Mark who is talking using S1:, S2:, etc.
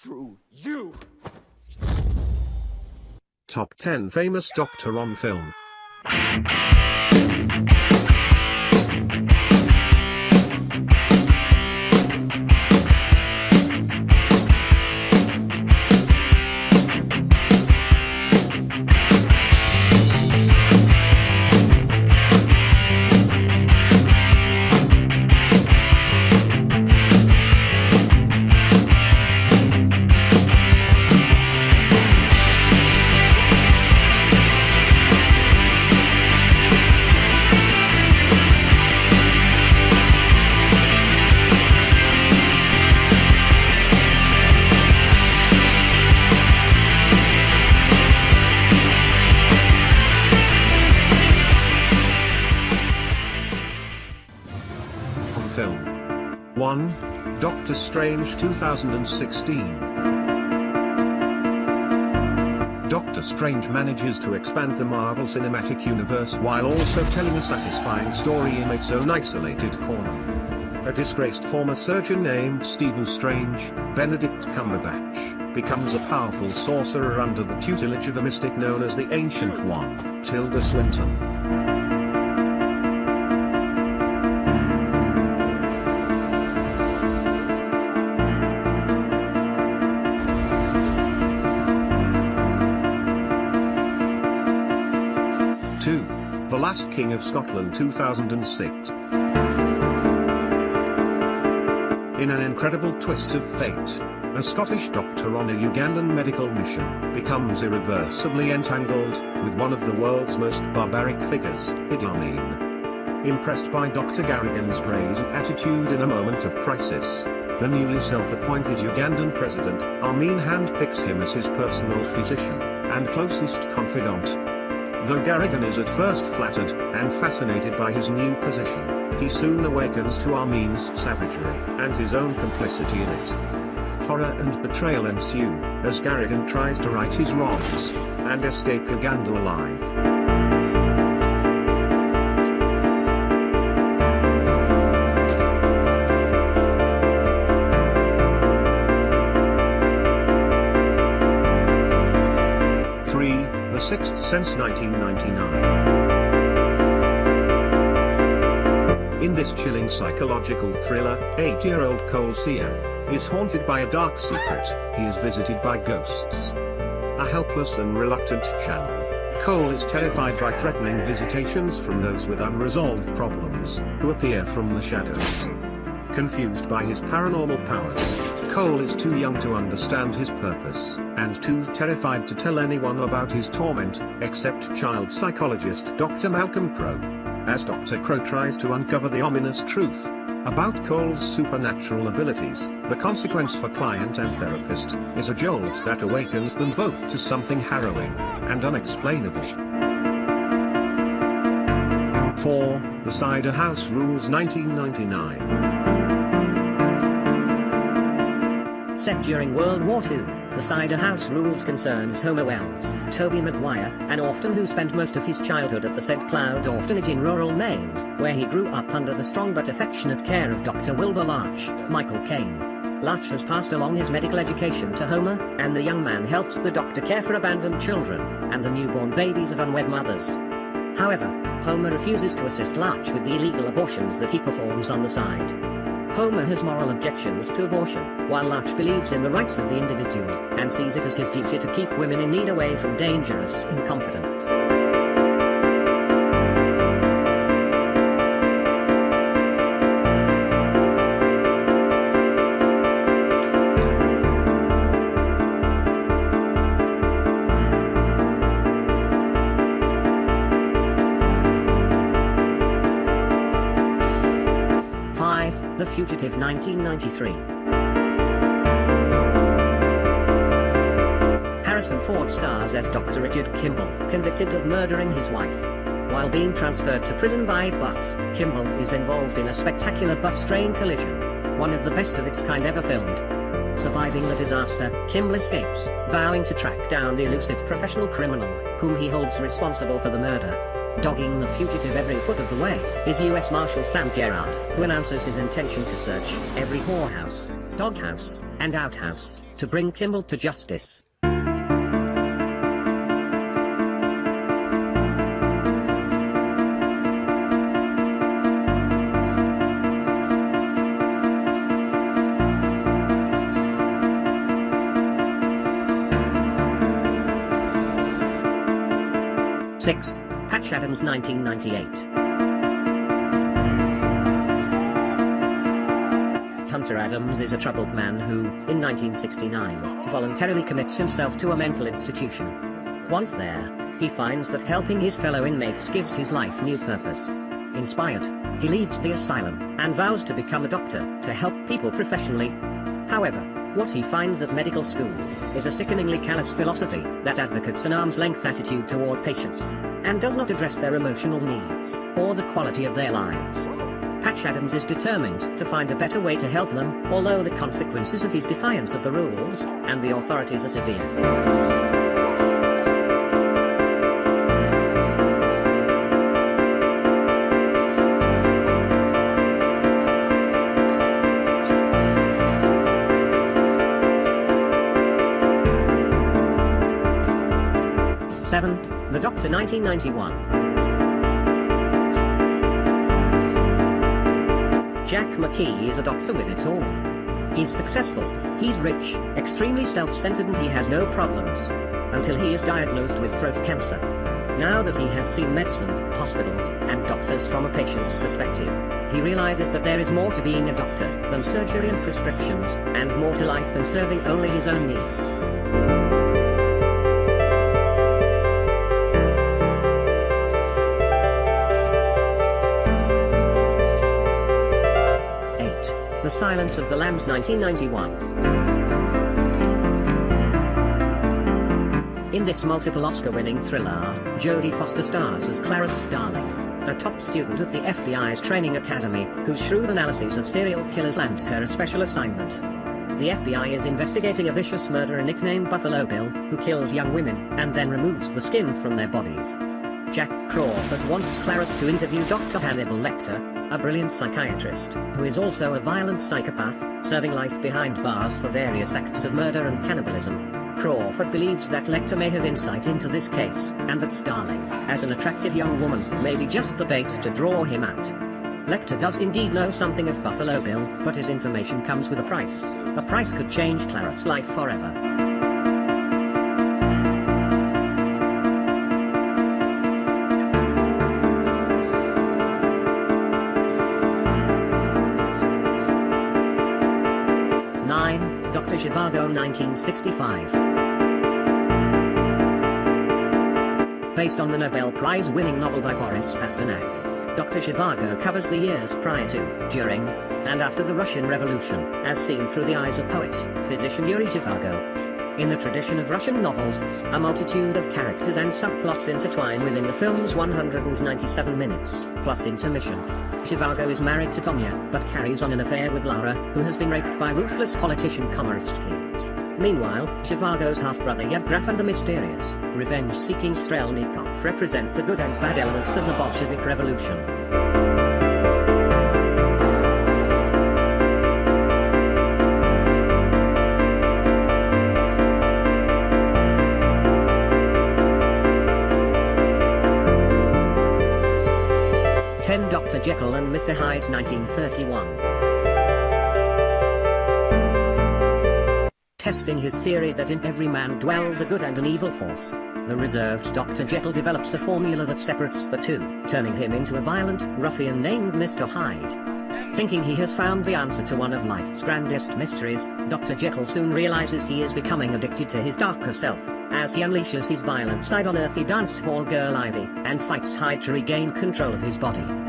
S1: through you.
S2: Top 10 famous Doctor on film. Film 1. Doctor Strange 2016. Doctor Strange manages to expand the Marvel Cinematic Universe while also telling a satisfying story in its own isolated corner. A disgraced former surgeon named Stephen Strange, Benedict Cumberbatch, becomes a powerful sorcerer under the tutelage of a mystic known as the Ancient One, Tilda Swinton. 2. The Last King of Scotland 2006. In an incredible twist of fate, a Scottish doctor on a Ugandan medical mission becomes irreversibly entangled with one of the world's most barbaric figures, Idi Amin. Impressed by Dr. Garrigan's brazen attitude in a moment of crisis, the newly self-appointed Ugandan president, Amin handpicks him as his personal physician and closest confidant. Though Garrigan is at first flattered and fascinated by his new position, he soon awakens to Amin's savagery and his own complicity in it. Horror and betrayal ensue as Garrigan tries to right his wrongs and escape Uganda alive. The Sixth Sense 1999. In this chilling psychological thriller, 8-year-old Cole Sear is haunted by a dark secret. He is visited by ghosts. A helpless and reluctant channel, Cole is terrified by threatening visitations from those with unresolved problems, who appear from the shadows. Confused by his paranormal powers, Cole is too young to understand his purpose, and too terrified to tell anyone about his torment, except child psychologist Dr. Malcolm Crowe. As Dr. Crowe tries to uncover the ominous truth about Cole's supernatural abilities, the consequence for client and therapist is a jolt that awakens them both to something harrowing and unexplainable. 4. The Cider House Rules 1999.
S3: Set during World War II, The Cider House Rules concerns Homer Wells, Tobey Maguire, an orphan who spent most of his childhood at the St. Cloud Orphanage in rural Maine, where he grew up under the strong but affectionate care of Dr. Wilbur Larch, Michael Caine. Larch has passed along his medical education to Homer, and the young man helps the doctor care for abandoned children and the newborn babies of unwed mothers. However, Homer refuses to assist Larch with the illegal abortions that he performs on the side. Homer has moral objections to abortion, while Larch believes in the rights of the individual, and sees it as his duty to keep women in need away from dangerous incompetence. The Fugitive 1993. Harrison Ford stars as Dr. Richard Kimball, convicted of murdering his wife. While being transferred to prison by bus, Kimball is involved in a spectacular bus train collision, one of the best of its kind ever filmed. Surviving the disaster, Kimball escapes, vowing to track down the elusive professional criminal, whom he holds responsible for the murder. Dogging the fugitive every foot of the way is U.S. Marshal Sam Gerard, who announces his intention to search every whorehouse, doghouse, and outhouse to bring Kimball to justice. Six. Patch Adams, 1998. Hunter Adams is a troubled man who, in 1969, voluntarily commits himself to a mental institution. Once there, he finds that helping his fellow inmates gives his life new purpose. Inspired, he leaves the asylum and vows to become a doctor to help people professionally. However, what he finds at medical school is a sickeningly callous philosophy that advocates an arm's-length attitude toward patients and does not address their emotional needs or the quality of their lives. Patch Adams is determined to find a better way to help them, although the consequences of his defiance of the rules and the authorities are severe. 7. The Doctor, 1991. Jack McKee is a doctor with it all. He's successful, he's rich, extremely self-centered, and he has no problems. Until he is diagnosed with throat cancer. Now that he has seen medicine, hospitals, and doctors from a patient's perspective, he realizes that there is more to being a doctor than surgery and prescriptions, and more to life than serving only his own needs. The Silence of the Lambs, 1991. In this multiple Oscar-winning thriller, Jodie Foster stars as Clarice Starling, a top student at the FBI's training academy, whose shrewd analysis of serial killers lands her a special assignment. The FBI is investigating a vicious murderer nicknamed Buffalo Bill, who kills young women and then removes the skin from their bodies. Jack Crawford wants Clarice to interview Dr. Hannibal Lecter, a brilliant psychiatrist, who is also a violent psychopath, serving life behind bars for various acts of murder and cannibalism. Crawford believes that Lecter may have insight into this case, and that Starling, as an attractive young woman, may be just the bait to draw him out. Lecter does indeed know something of Buffalo Bill, but his information comes with a price. A price could change Clarice's life forever. Dr. Zhivago, 1965. Based on the Nobel Prize-winning novel by Boris Pasternak, Dr. Zhivago covers the years prior to, during, and after the Russian Revolution, as seen through the eyes of poet, physician Yuri Zhivago. In the tradition of Russian novels, a multitude of characters and subplots intertwine within the film's 197 minutes, plus intermission. Zhivago is married to Tonya, but carries on an affair with Laura, who has been raped by ruthless politician Komarovsky. Meanwhile, Zhivago's half-brother Yevgraf and the mysterious, revenge-seeking Strelnikov represent the good and bad elements of the Bolshevik Revolution. Dr. Jekyll and Mr. Hyde, 1931. Testing his theory that in every man dwells a good and an evil force, the reserved Dr. Jekyll develops a formula that separates the two, turning him into a violent ruffian named Mr. Hyde. Thinking he has found the answer to one of life's grandest mysteries, Dr. Jekyll soon realizes he is becoming addicted to his darker self, as he unleashes his violent side on earthy dance hall girl Ivy, and fights Hyde to regain control of his body.